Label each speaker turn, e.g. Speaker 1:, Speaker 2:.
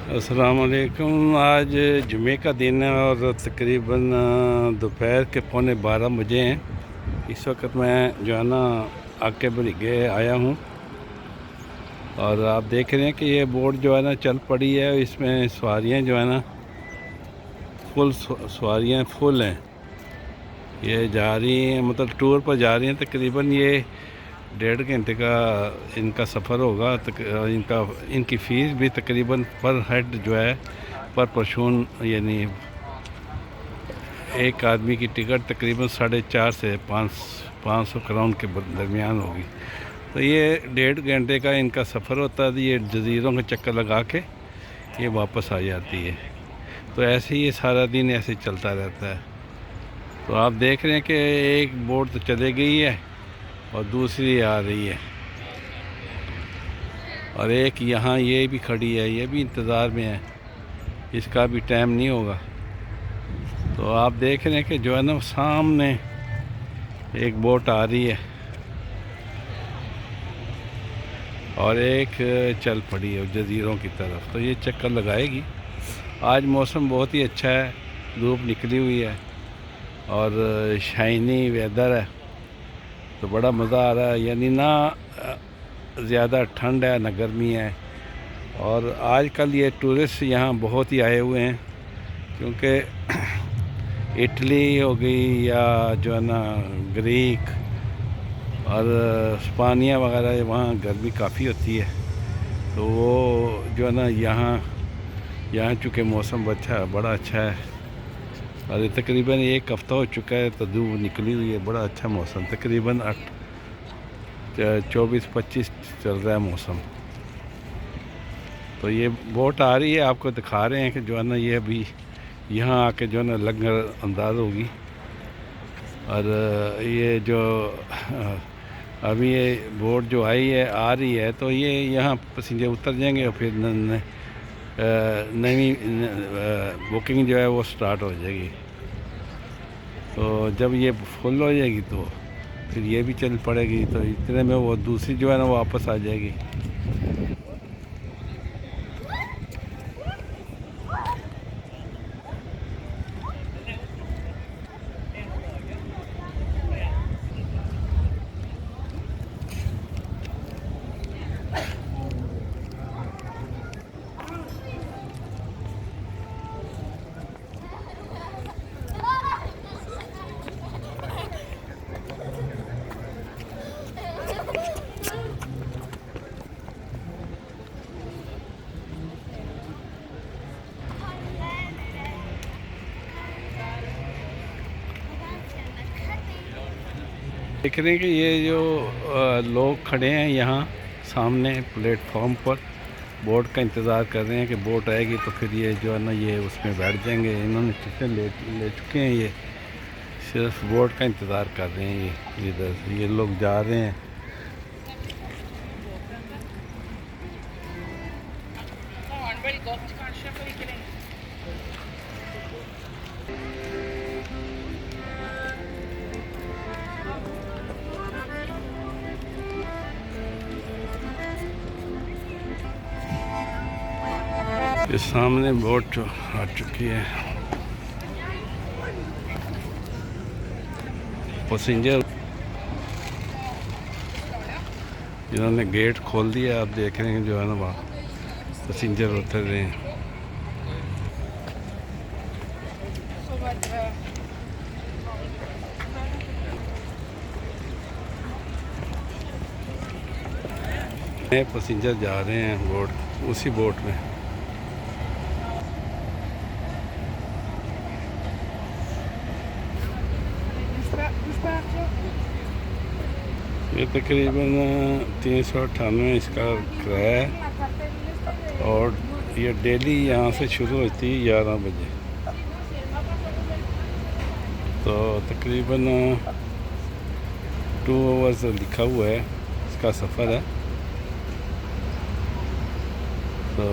Speaker 1: अस्सलाम वालेकुम। आज जुमे का दिन है और तकरीबन दोपहर के 11:15 बजे हैं। इस वक्त मैं जो है ना आके बरीगे आया हूँ और आप देख रहे हैं कि ये बोट जो है ना चल पड़ी है। इसमें सवारियाँ जो है ना फुल सवारियाँ फुल हैं। ये जा रही हैं, मतलब टूर पर जा रही हैं। तकरीबन ये 1.5 घंटे का इनका सफ़र होगा। इनकी फ़ीस भी तकरीबन पर हेड जो है पर पर्सन, यानी एक आदमी की टिकट तकरीबन 4.5 से 500 क्राउन के दरमियान होगी। तो ये 1.5 घंटे का इनका सफ़र होता है। ये जजीरों का चक्कर लगा के ये वापस आ जाती है। तो ऐसे ही ये सारा दिन ऐसे चलता रहता है। तो आप देख रहे हैं कि एक बोट तो चले गई है और दूसरी आ रही है और एक यहाँ ये भी खड़ी है, ये भी इंतज़ार में है, इसका भी टाइम नहीं होगा। तो आप देख रहे हैं कि जो है ना सामने एक बोट आ रही है और एक चल पड़ी है जजीरों की तरफ। तो ये चक्कर लगाएगी। आज मौसम बहुत ही अच्छा है, धूप निकली हुई है और शाइनी वेदर है। तो बड़ा मज़ा आ रहा है, यानी ना ज़्यादा ठंड है ना गर्मी है। और आजकल ये टूरिस्ट यहाँ बहुत ही आए हुए हैं, क्योंकि इटली हो गई या जो है ना ग्रीक और स्पानिया वगैरह, वहाँ गर्मी काफ़ी होती है। तो वो जो है ना यहाँ चूँकि मौसम बड़ा अच्छा है और ये तकरीबन 1 हफ़्ता हो चुका है तो धूप निकली हुई है। बड़ा अच्छा मौसम, तकरीबन 24-25 चल रहा है मौसम। तो ये बोट आ रही है, आपको दिखा रहे हैं कि जो है ना ये अभी यहाँ आके जो है ना लंगर अंदाज होगी। और ये जो अभी ये बोट जो आ रही है तो ये यहाँ पैसेंजर उतर जाएंगे और फिर नई बुकिंग जो है वो स्टार्ट हो जाएगी। तो जब ये फुल हो जाएगी तो फिर ये भी चल पड़ेगी। तो इतने में वो दूसरी जो है ना वापस आ जाएगी। देख रहे हैं कि ये जो लोग खड़े हैं यहाँ सामने प्लेटफॉर्म पर बोट का इंतज़ार कर रहे हैं कि बोट आएगी तो फिर ये जो है ना ये उसमें बैठ जाएंगे। इन्होंने टिकट ले चुके हैं, ये सिर्फ बोट का इंतज़ार कर रहे हैं। ये इधर ये लोग जा रहे हैं। ये सामने बोट आ चुकी है। पैसेंजर जिन्होंने गेट खोल दिया, आप देख रहे हैं जो है ना वहाँ पैसेंजर उतर रहे हैं। नए पैसेंजर जा रहे हैं बोट, उसी बोट में। ये तकरीबन 398 इसका किराया है और ये डेली यहाँ से शुरू होती है 11 बजे। तो तकरीबन 2 आवर्स लिखा हुआ है इसका सफ़र है। तो